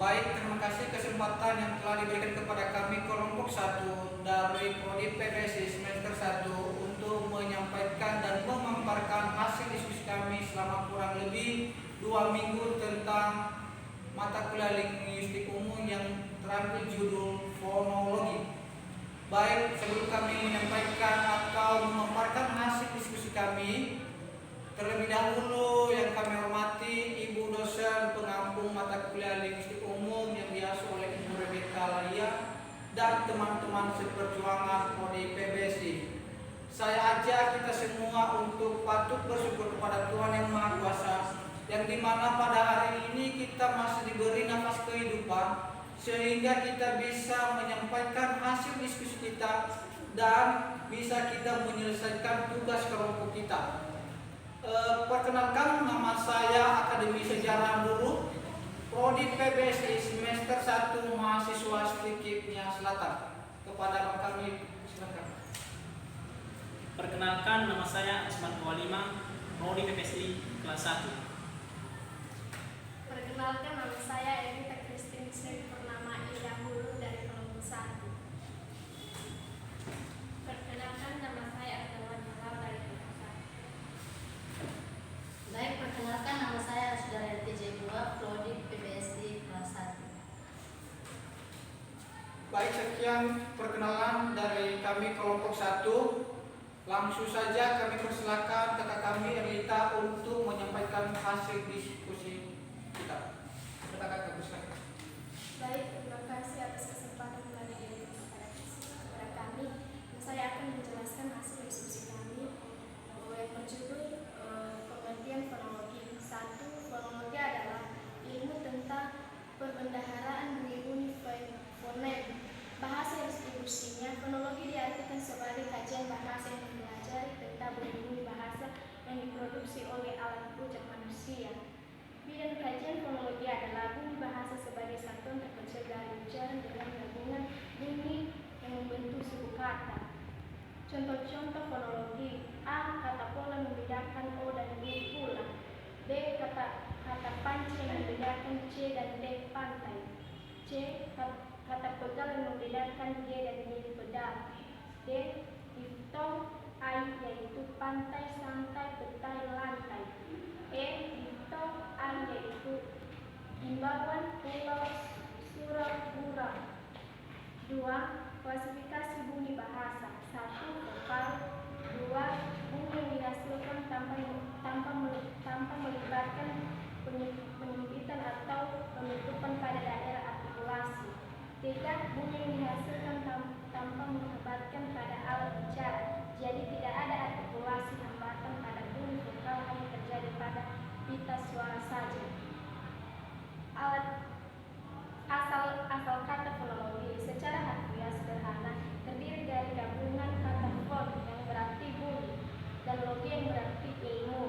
Baik, terima kasih kesempatan yang telah diberikan kepada kami kelompok 1 dari Prodi PBSI semester 1 untuk menyampaikan dan memaparkan hasil diskusi kami selama kurang lebih 2 minggu tentang mata kuliah linguistik umum yang terambil judul fonologi. Baik, sebelum kami menyampaikan atau memaparkan hasil diskusi kami, terlebih dahulu yang kami hormati Ibu dosen pengampu mata kuliah linguistik umum yang diasuh oleh Ibu Rebecca Laia dan teman-teman seperjuangan Prodi PBSI. Saya ajak kita semua untuk patut bersyukur kepada Tuhan Yang Maha Kuasa, yang dimana pada hari ini kita masih diberi nafas kehidupan sehingga kita bisa menyampaikan hasil diskusi kita dan bisa kita menyelesaikan tugas kelompok kita. Perkenalkan, nama saya Akademi Sejarah Huruf Prodi PBSI semester 1 mahasiswa Stikipnya Selatan. Kepada Bapak kami, silakan. Perkenalkan, nama saya Asman Kawalima, Prodi PBSI kelas 1. Perkenalkan, nama saya Evita Christine Sri Purnama Indah Hulu dari kelompok 1. Perkenalkan, nama saya Ardawan Halal dari kelompok 1. Baik, perkenalkan, nama saya Saudara LTJ 2, Prodi PBSI kelas 1. Baik, sekian perkenalan dari kami kelompok 1. Langsung saja kami persilakan kakak kami Rita untuk menyampaikan hasil diskusi kita. Kakak silakan. Baik, terima kasih atas kesempatan yang diberikan kepada kami. Saya akan menjelaskan hasil diskusi kami yang berjudul pengertian fonologi. 1. Fonologi adalah ilmu tentang perbendaharaan bunyi-bunyi fonem. Bahasa distribusinya, fonologi diartikan sebagai kajian bahasa yang mempelajari tentang bunyi-bunyi bahasa yang diproduksi oleh alat ucap manusia. Bidang kajian fonologi adalah bunyi bahasa sebagai satuan terkecil dari ucapan dengan gabungan bunyi yang membentuk suku kata. Contoh-contoh fonologi: A. Kata pola membedakan O dan U pula. B. Kata panci yang membedakan C dan D pantai. C. Kata pegal yang membedakan G dan Y pedal. D. Diftong I yaitu pantai, santai, petai, lantai. E. Diftong I yaitu imbauan, pulau, surau, gurau. 2. Klasifikasi bunyi bahasa. 1. Vokal. 2. Bunyi yang dihasilkan tanpa melibatkan penyempitan atau penutupan pada daerah artikulasi. 3. Bunyi yang dihasilkan tanpa melibatkan pada alat bicara. Jadi tidak ada artikulasi hambatan pada bunyi vokal, hanya terjadi pada pita suara saja. Asal kata fonologi secara harfiah sederhana terdiri dari gabungan kata fon yang berarti bunyi dan logi yang berarti ilmu.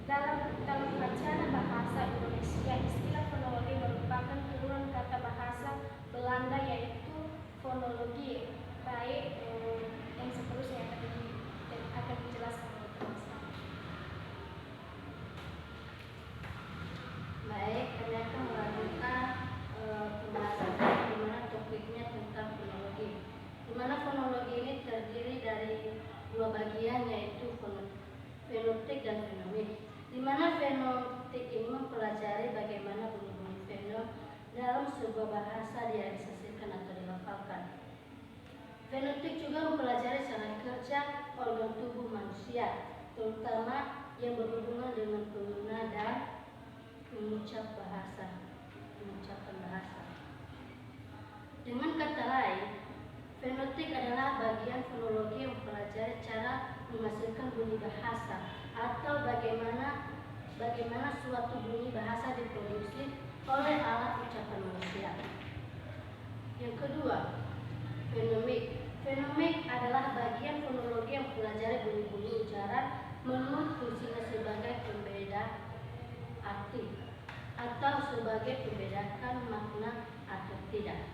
Dalam wacana bahasa Indonesia, istilah fonologi merupakan turunan kata bahasa Belanda yaitu fonologi. Baik, yang seterusnya akan dijelaskan oleh teman-teman. Baik, kami akan melanjutkan pembahasan di mana topiknya tentang fonologi. Di mana fonologi ini terdiri dari dua bagian yaitu fenotik dan fenomik. Di mana fenotik ini mempelajari bagaimana bunyi-bunyi fenom dalam sebuah bahasa direalisasikan atau dilafalkan. Fenotik juga mempelajari cara kerja organ tubuh manusia, terutama yang berhubungan dengan pengguna dan pengucapan bahasa. Dengan kata lain, fenotik adalah bagian fonologi yang mempelajari cara menghasilkan bunyi bahasa atau bagaimana suatu bunyi bahasa diproduksi oleh alat ucapan manusia. Yang kedua, fenomik. Fenomik adalah bagian fonologi yang mempelajari bunyi-bunyi ucapan menurut fungsinya sebagai pembeda arti atau sebagai pembedakan makna atau tidak.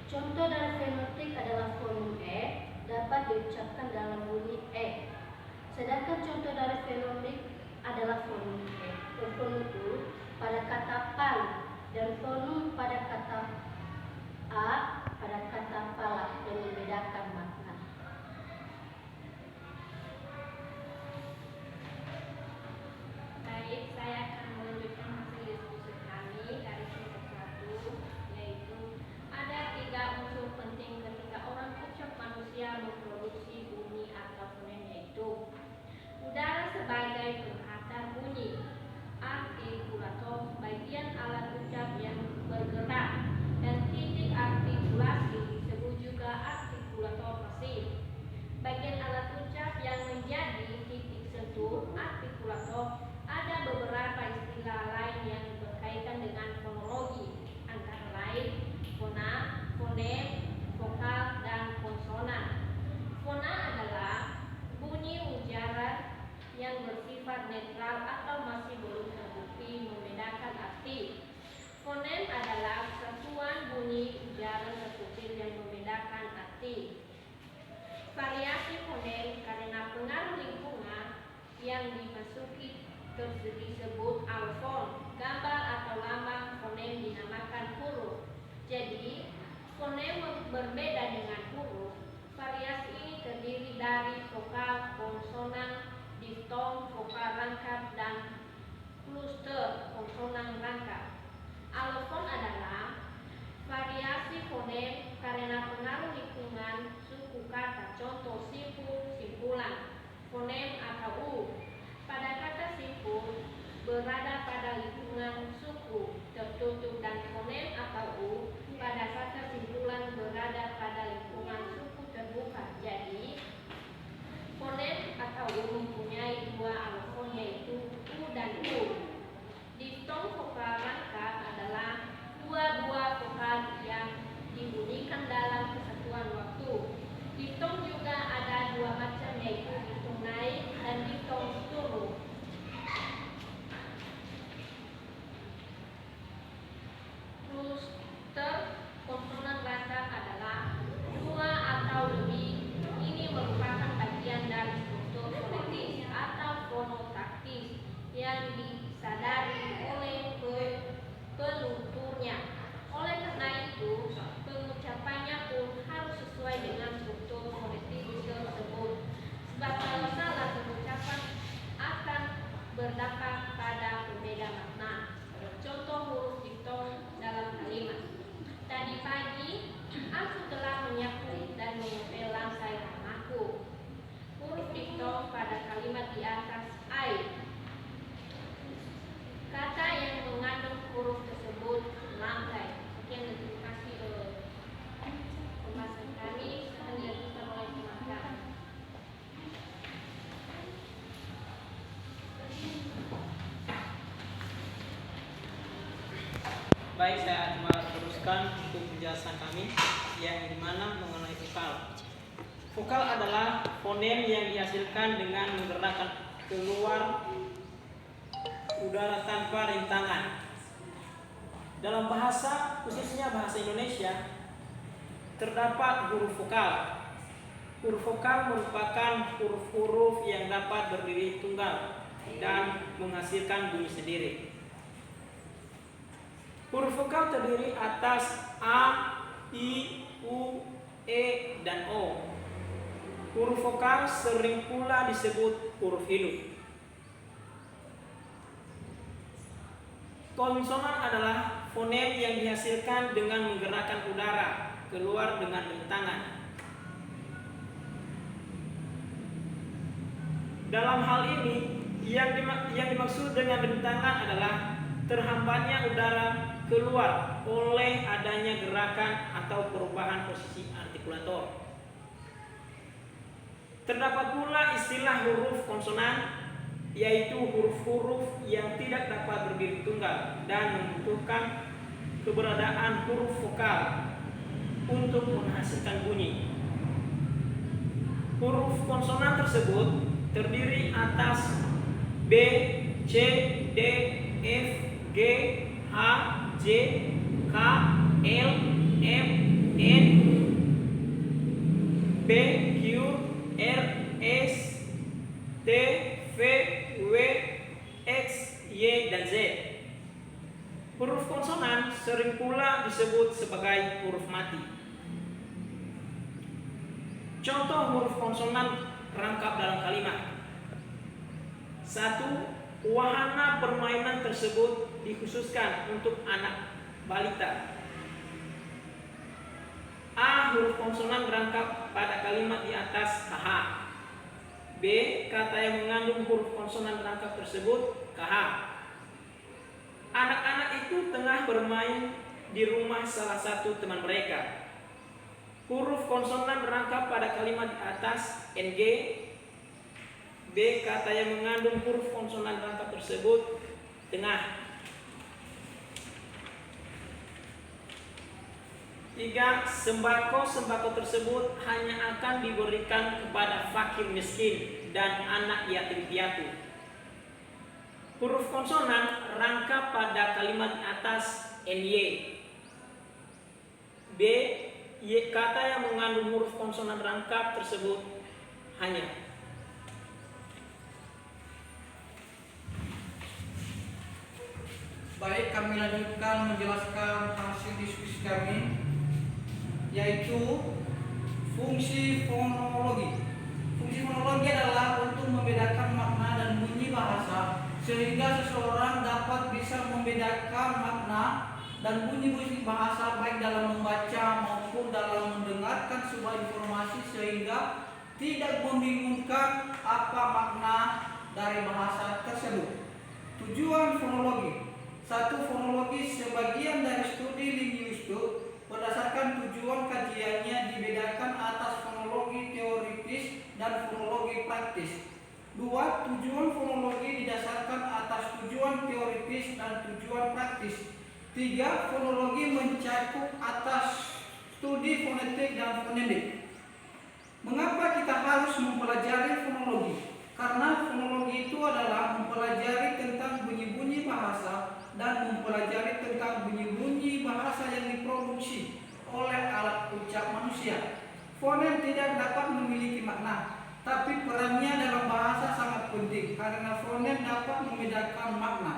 Contoh dari fenotik adalah fonem E dapat diucapkan dalam bunyi E. Sedangkan contoh dari fenomik adalah fonem U pada artikulator, ada beberapa istilah lain yang berkaitan dengan fonologi, antara lain fona, fonem, vokal, dan konsonan. Fona adalah bunyi ujaran yang bersifat netral atau masih belum terbukti membedakan arti. Fonem adalah satuan bunyi ujaran terkecil yang membedakan arti. Variasi fonem karena pengaruh lingkungan yang dimasuki disebut alfon. Gambar atau lambang fonem dinamakan huruf. Jadi, fonem berbeda dengan huruf. Variasi ini terdiri dari vokal, konsonan, diftong, vokal rangkap, dan kluster konsonan rangkap. Alofon adalah variasi fonem karena pengaruh lingkungan suku kata. Contoh simpul, simpulan, fonem atau u. Pada kata simpul berada pada lingkungan suku tertutup, dan fonem atau u pada kata simpulan berada pada lingkungan suku terbuka. Jadi, fonem atau u mempunyai dua alofon, yaitu u dan u. Diftong vokal rangkap adalah dua buah vokal yang dibunyikan dalam kesatuan waktu. Diftong juga ada dua macam, yaitu diftong naik dan diftong turun. Kluster konsonan rangkap adalah dua atau lebih. Ini merupakan bagian dari struktur fonetis atau fonotaktis yang disadari oleh penuturnya. Oleh karena itu, pengucapannya pun harus sesuai dengan struktur fonetis tersebut. Sebab kalau salah, pengucapan akan berdampak pada pembeda makna. Contoh huruf diftong dalam kalimat. Tadi pagi, aku telah menyapu dan mengepel lantai rumahku. Huruf diftong pada kalimat di atas air. Kata yang mengandung huruf tersebut lantai. Sekian, terima kasih pembahasan kami. Sekarang dilanjutkan oleh pengajar. Baik, saya cuma teruskan untuk penjelasan kami yang dimana mengenai vokal. Vokal adalah fonem yang dihasilkan dengan menggerakkan keluar udara tanpa rintangan. Dalam bahasa, khususnya bahasa Indonesia, terdapat huruf vokal. Huruf vokal merupakan huruf-huruf yang dapat berdiri tunggal dan menghasilkan bunyi sendiri. Huruf vokal terdiri atas A, I, U, E, dan O. Huruf vokal sering pula disebut huruf hidup. Konsonan adalah fonem yang dihasilkan dengan menggerakkan udara keluar dengan rintangan. Dalam hal ini, yang dimaksud dengan rintangan adalah terhambatnya udara keluar oleh adanya gerakan atau perubahan posisi artikulator. Terdapat pula istilah huruf konsonan, yaitu huruf-huruf yang tidak dapat berdiri tunggal dan membutuhkan keberadaan huruf vokal untuk menghasilkan bunyi. Huruf konsonan tersebut terdiri atas B, C, D, F, G, H, J, K, L, M, N, P, Q, R, S, T, V, W, X, Y, dan Z. Huruf konsonan sering pula disebut sebagai huruf mati. Contoh huruf konsonan rangkap dalam kalimat. 1. Wahana permainan tersebut dikhususkan untuk anak balita. A. Huruf konsonan rangkap pada kalimat di atas KH. B. Kata yang mengandung huruf konsonan rangkap tersebut KH. Anak-anak itu tengah bermain di rumah salah satu teman mereka. Huruf konsonan rangkap pada kalimat di atas NG. B. B. Kata yang mengandung huruf konsonan rangkap tersebut tengah. 3. Sembako tersebut hanya akan diberikan kepada fakir miskin dan anak yatim piatu. Huruf konsonan rangkap pada kalimat atas NY. B. Kata yang mengandung huruf konsonan rangkap tersebut hanya. Baik, kami lanjutkan menjelaskan hasil diskusi kami, yaitu fungsi fonologi. Fungsi fonologi adalah untuk membedakan makna dan bunyi bahasa, sehingga seseorang dapat bisa membedakan makna dan bunyi bahasa baik dalam membaca maupun dalam mendengarkan sebuah informasi, sehingga tidak membingungkan apa makna dari bahasa tersebut. Tujuan fonologi. 1. Fonologi sebagian dari studi linguistik. Berdasarkan tujuan kajiannya dibedakan atas fonologi teoritis dan fonologi praktis. 2. Tujuan fonologi didasarkan atas tujuan teoritis dan tujuan praktis. 3. Fonologi mencakup atas studi fonetik dan fonetik. Mengapa kita harus mempelajari fonologi? Karena fonologi itu adalah mempelajari tentang bunyi-bunyi bahasa dan mempelajari tentang bunyi-bunyi bahasa yang diproduksi oleh alat ucap manusia. Fonem tidak dapat memiliki makna, tapi perannya dalam bahasa sangat penting karena fonem dapat membedakan makna.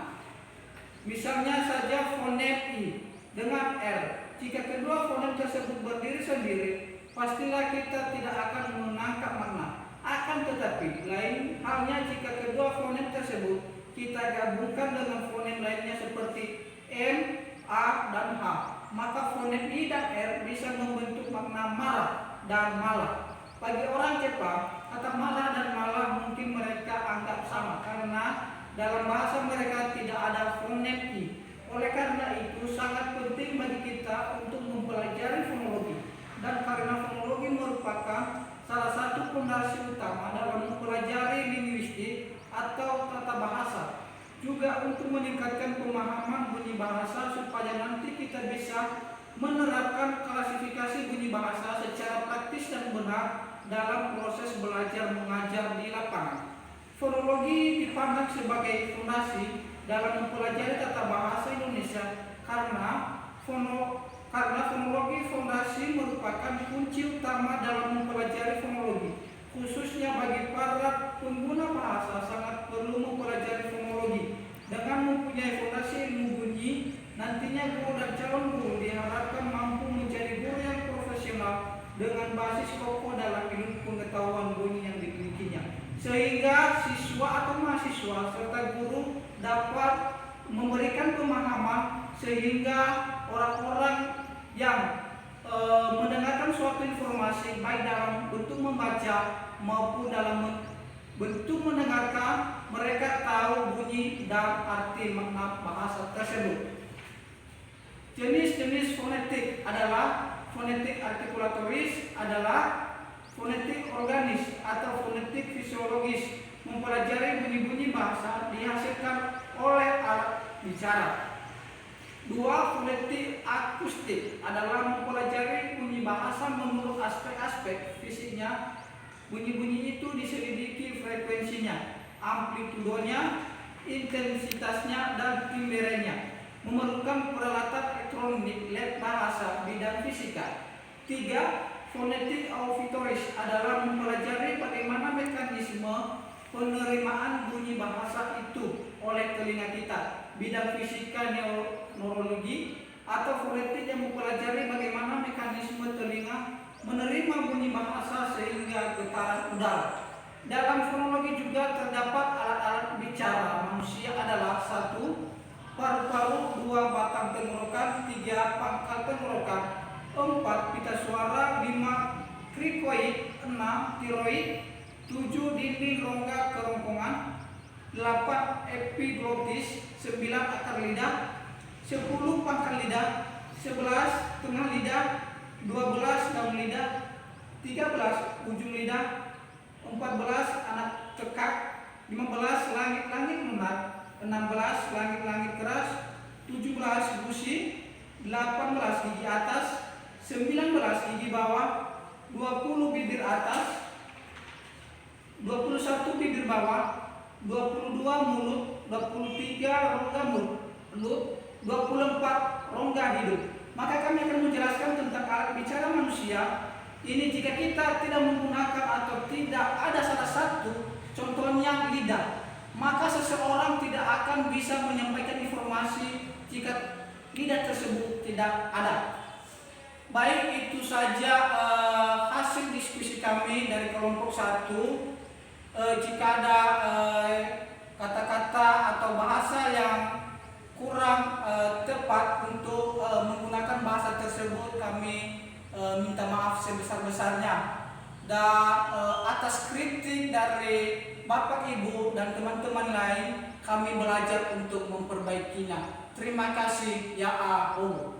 Misalnya saja fonem I dengan R. Jika kedua fonem tersebut berdiri sendiri, pastilah kita tidak akan menangkap makna. Akan tetapi, lain halnya jika kedua fonem tersebut kita gabungkan dengan fonem lainnya seperti M, A, dan H, maka fonem I dan R bisa membentuk makna marah dan malah. Bagi orang Jepang, kata marah dan malah mungkin mereka anggap sama karena dalam bahasa mereka tidak ada fonem I. Oleh karena itu sangat penting bagi kita untuk mempelajari fonologi, dan karena fonologi merupakan salah satu fondasi utama dalam mempelajari linguistik atau tata bahasa, juga untuk meningkatkan pemahaman bunyi bahasa supaya nanti kita bisa menerapkan klasifikasi bunyi bahasa secara praktis dan benar dalam proses belajar mengajar di lapangan. Fonologi dipandang sebagai fondasi dalam mempelajari tata bahasa Indonesia karena fonologi fondasi merupakan kunci utama dalam mempelajari fonologi. Khususnya bagi para pengguna bahasa sangat perlu mempelajari fonologi. Dengan mempunyai fondasi ilmu bunyi, nantinya guru dan calon guru diharapkan mampu menjadi guru yang profesional dengan basis kokoh dalam ilmu pengetahuan bunyi yang dimilikinya, sehingga siswa atau mahasiswa serta guru dapat memberikan pemahaman sehingga orang-orang yang mendengarkan suatu informasi baik dalam bentuk membaca maupun dalam bentuk mendengarkan, mereka tahu bunyi dan arti makna bahasa tersebut. Jenis-jenis fonetik adalah fonetik artikulatoris, adalah fonetik organis atau fonetik fisiologis, mempelajari bunyi-bunyi bahasa dihasilkan oleh alat bicara. 2. Fonetik akustik adalah mempelajari bunyi bahasa menurut aspek-aspek fisiknya. Bunyi-bunyi itu diselidiki frekuensinya, amplitudonya, intensitasnya, dan timbrenya. Memerlukan peralatan elektronik lab bahasa bidang fisika. 3. Fonetik auditoris adalah mempelajari bagaimana mekanisme penerimaan bunyi bahasa itu oleh telinga kita, bidang fisika neurologi, atau fonetik yang mempelajari bagaimana mekanisme telinga menerima bunyi bahasa sehingga getaran udara. Dalam fonologi juga terdapat alat-alat bicara manusia adalah 1. Paru-paru, 2. Batang tenggorokan, 3. Pangkal tenggorokan, 4. Pita suara, 5. Krikoid, 6. Tiroid, 7. Dinding rongga kerongkongan, 8. Epiglottis, 9. Akar lidah, 10. Pangkal lidah, 11. Tengah lidah, 12. Daun lidah, 13. Ujung lidah, 14. Anak kekak, 15 langit-langit lunak, 16 langit-langit keras, 17 busi, 18 gigi atas, 19 gigi bawah, 20 bibir atas, 21 bibir bawah, 22 mulut, 23 rongga mulut, 24 rongga hidung. Maka kami akan menjelaskan tentang alat bicara manusia. Ini jika kita tidak menggunakan atau tidak ada salah satu, contohnya lidah, maka seseorang tidak akan bisa menyampaikan informasi jika lidah tersebut tidak ada. Baik, itu saja hasil diskusi kami dari kelompok 1. Jika ada kata-kata atau bahasa yang kurang tepat untuk menggunakan bahasa tersebut, kami minta maaf sebesar-besarnya. Dan atas kritik dari Bapak Ibu dan teman-teman lain, kami belajar untuk memperbaikinya. Terima kasih, ya Allah.